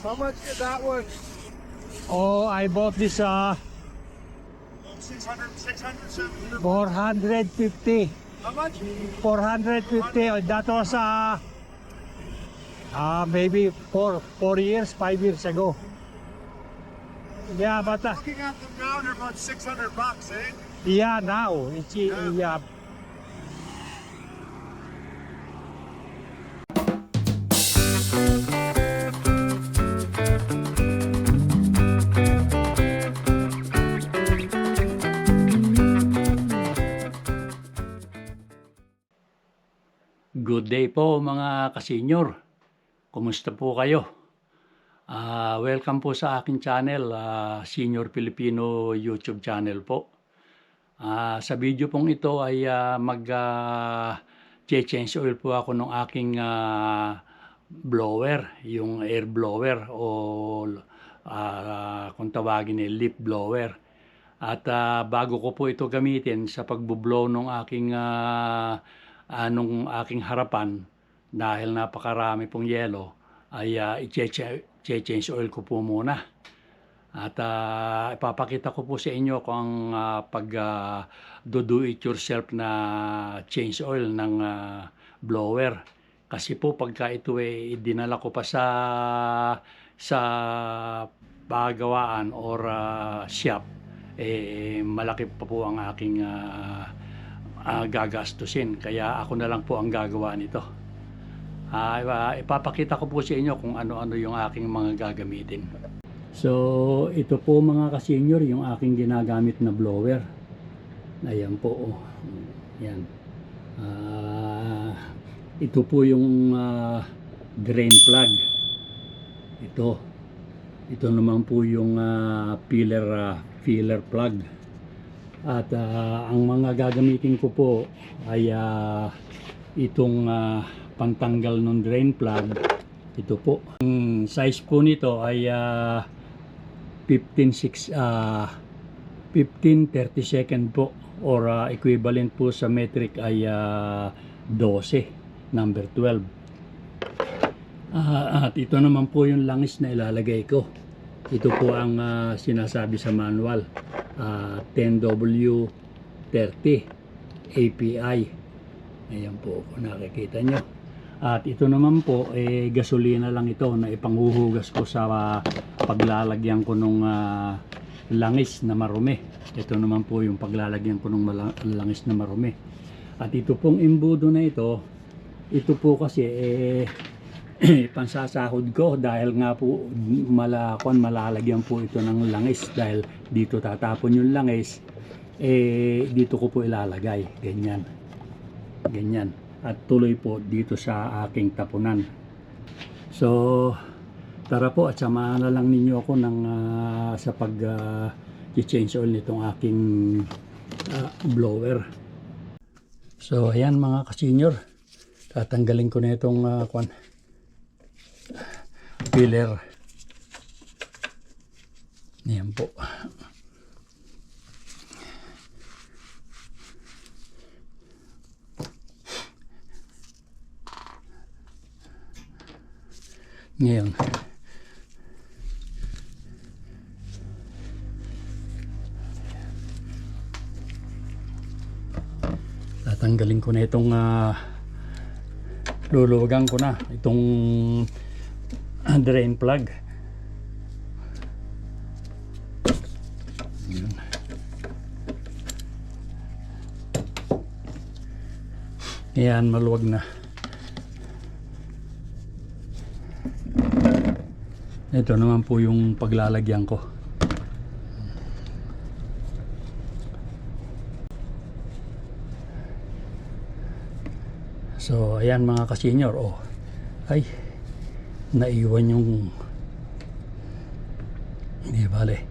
How much is that one? Oh, I bought this 600, 700. 450. How much? 450. That was maybe 4 years, 5 years ago. Yeah, but Looking at them now, they're about $600, eh? yeah, now it's yeah. Good day po mga kasenyor. Kumusta po kayo? Welcome po sa aking channel, Senior Filipino YouTube channel po. Sa video pong ito ay change oil po ako ng aking blower, yung air blower o kung tawagin ay leaf blower. At bago ko po ito gamitin sa pagbo-blow ng aking aking harapan, dahil napakarami pong yelo, ay i-change oil ko po muna. At ipapakita ko po sa inyo kung do it yourself na change oil ng blower. Kasi po pagka ito ay dinala ko pa sa pagawaan or shop, malaki pa po ang aking gagastusin, kaya ako na lang po ang gagawa nito. Ipapakita ko po sa inyo kung ano-ano yung aking mga gagamitin. So ito po mga ka-senior yung aking ginagamit na blower. Ayan po, oh. Yan. Ito po yung drain plug. Ito naman po yung filler plug. At ang mga gagamitin ko po ay itong pantanggal ng drain plug. Ito po. Ang size po nito ay 15/32 po, or equivalent po sa metric ay 12, number 12. At ito naman po yung langis na ilalagay ko. Ito po ang sinasabi sa manual. 10W30 API. Ayan po kung nakikita nyo. At ito naman po gasolina lang ito na ipanghuhugas ko sa paglalagyan ko ng langis na marumi. Ito naman po yung paglalagyan ko ng langis na marumi. At ito pong imbudo na ito po kasi pansasahod ko, dahil nga po malalagyan po ito ng langis, dahil dito tatapon yung langis, dito ko po ilalagay ganyan at tuloy po dito sa aking tapunan. So tara po at samahan na lang ninyo ako sa pag change oil nitong aking blower. So ayan mga ka-senior, tatanggalin ko na itong filler. Ayan po. Ngayon, tatanggalin ko na itong luluwagan ko na itong drain plug. Ayan, maluwag na. Ito naman po yung paglalagyan ko. So ayan mga ka-senior, ay naiwan yung hindi bale,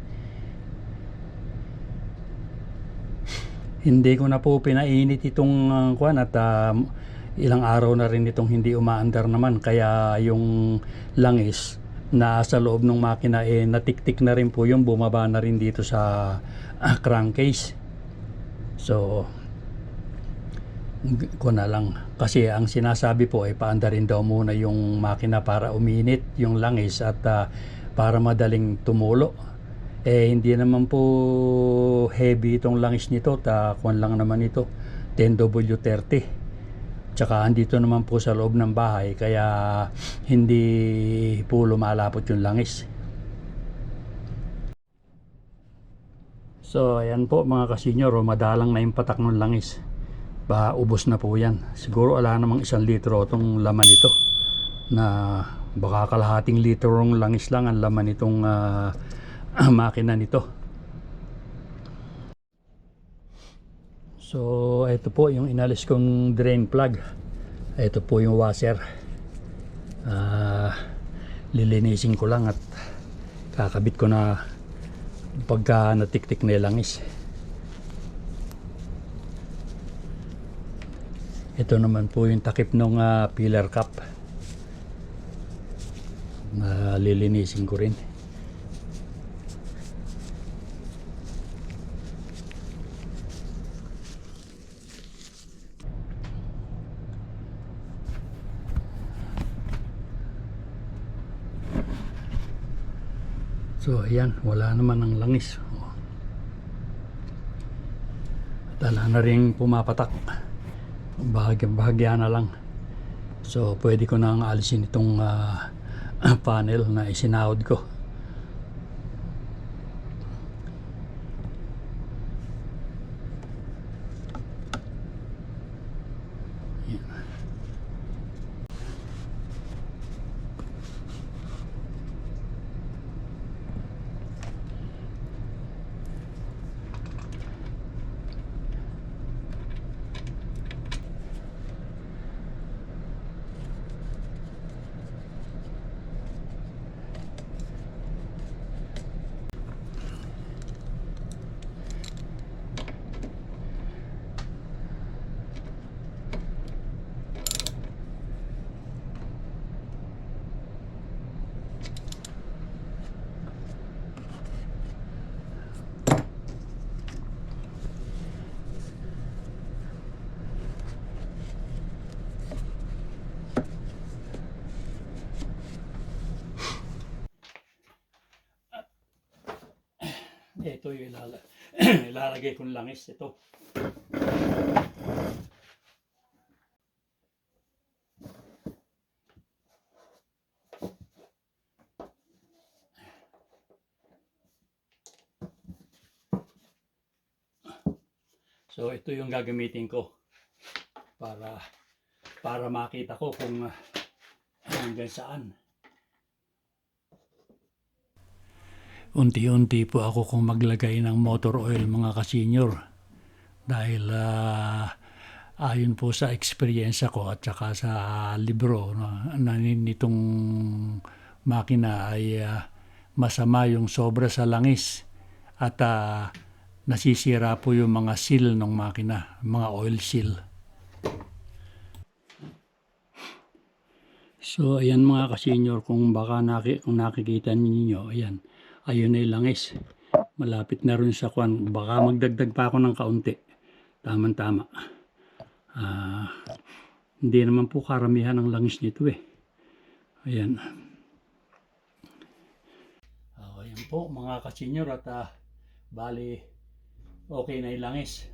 hindi ko na po pinainit itong kuwan at ilang araw na rin itong hindi umaandar naman, kaya yung langis na sa loob ng makina natiktik na rin po yung bumaba na rin dito sa crankcase. So ko na lang. Kasi ang sinasabi po ay paanda rin daw muna yung makina para uminit yung langis at para madaling tumulo. Hindi naman po heavy itong langis nito, kuwan lang naman ito, 10W30. Tsaka andito naman po sa loob ng bahay, kaya hindi po lumalapot yung langis. So ayan po mga kasenyor, madalang na yung patak ng langis. Ubos na po yan. Siguro wala namang 1 litro itong laman ito, na baka kalahating litrong langis lang ang laman itong makina nito. So ito po yung inalis kong drain plug. Ito po yung washer. Lilinisin ko lang at kakabit ko na pagka natiktik na yung langis. Ito naman po yung takip ng pillar cap na lilinisin ko rin. So ayan, wala naman ang langis. At wala na rin pumapatak. Bahagya na lang. So pwede ko nang alisin itong panel na isinahod ko. Ito yung ilalagay kong langis. Ito. So ito yung gagamitin ko para makita ko kung hanggang saan. Unti-unti po ako kung maglagay ng motor oil mga kasenyor, dahil ayon po sa experience ko at saka sa libro na nitong makina ay masama yung sobra sa langis at nasisira po yung mga seal ng makina, mga oil seal. So ayan mga kasenyor, kung baka kung nakikita ninyo, ayan. Ayun na yung langis. Malapit na rin sa kwan. Baka magdagdag pa ako ng kaunti. Tama-tama. Hindi naman po karamihan ang langis nito eh. Ayan. Ayan po mga kasenyor, at bali okay na yung langis.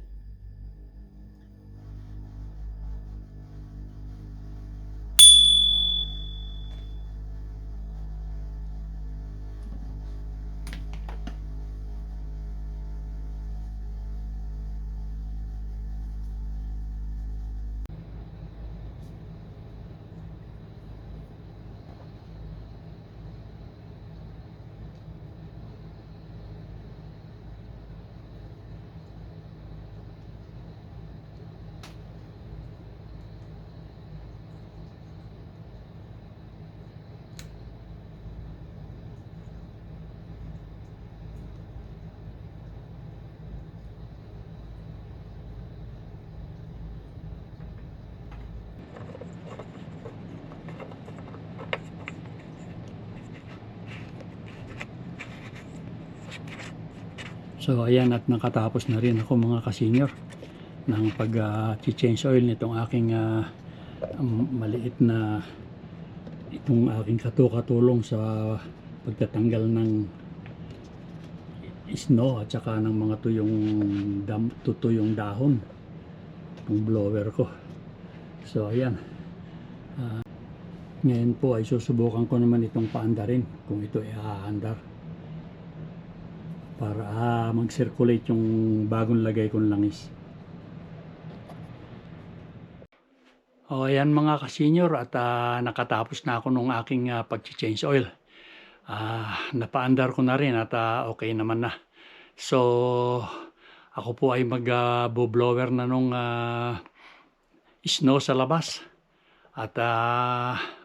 So ayan, at nakatapos na rin ako mga kasenyor. ng pag-change oil nitong aking maliit na itong aking katulong sa pagtatanggal ng snow at saka ng mga tutuyong dahon ng blower ko. So ayan, ngayon po ay susubukan ko naman itong paandarin kung ito ay aandar para mag-circulate yung bagong lagay kong langis. O ayan mga ka-senior, at nakatapos na ako nung aking pag-change oil. Napaandar ko na rin at okay naman na. So ako po ay mag-blower na nung snow sa labas. At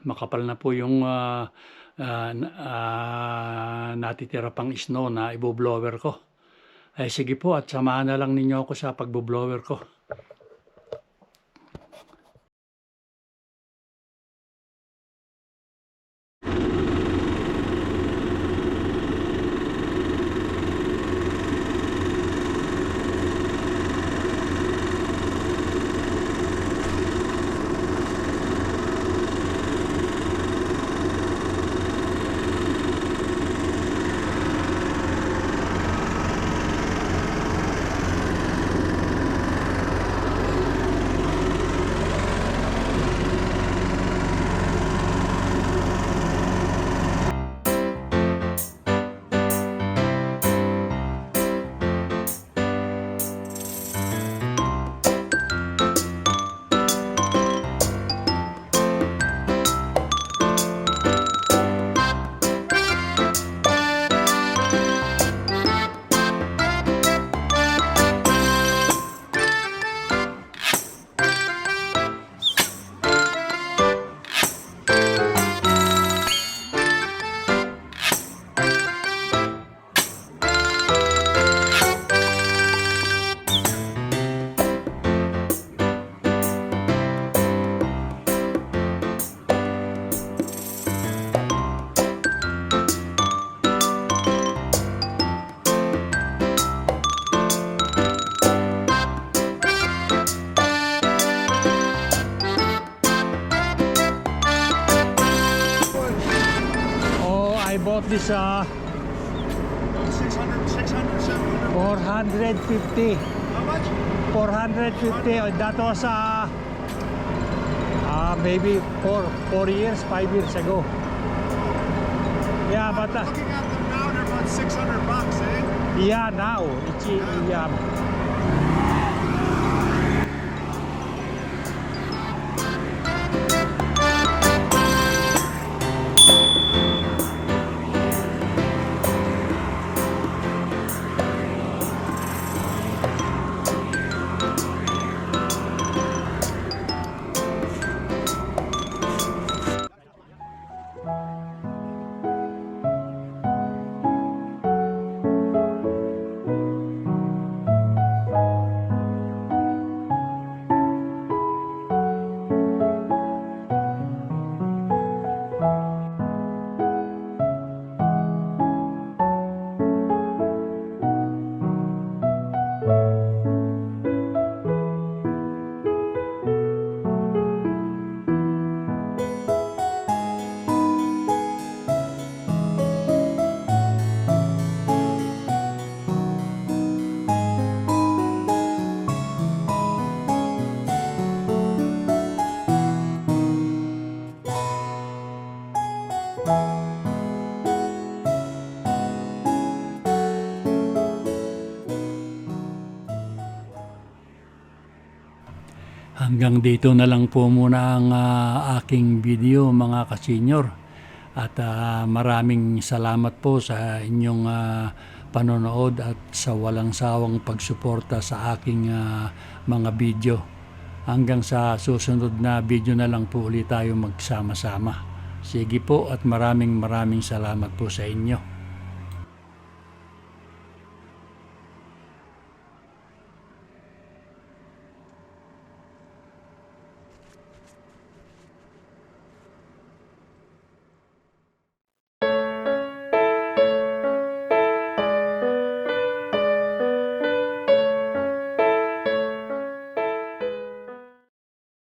makapal na po yung natitira pang snow na i-blower ko. Sige po, at samahan na lang ninyo ako sa pag-blower ko. I bought this 600, 450. How much? 450. That was maybe 4 years, 5 years ago. Yeah, but Looking at them now, they're about $600, eh? yeah, now it's yeah. Hanggang dito na lang po muna ang aking video mga ka-senior. At maraming salamat po sa inyong panonood at sa walang sawang pagsuporta sa aking mga video. Hanggang sa susunod na video na lang po ulit tayo magsama-sama. Sige po, at maraming salamat po sa inyo.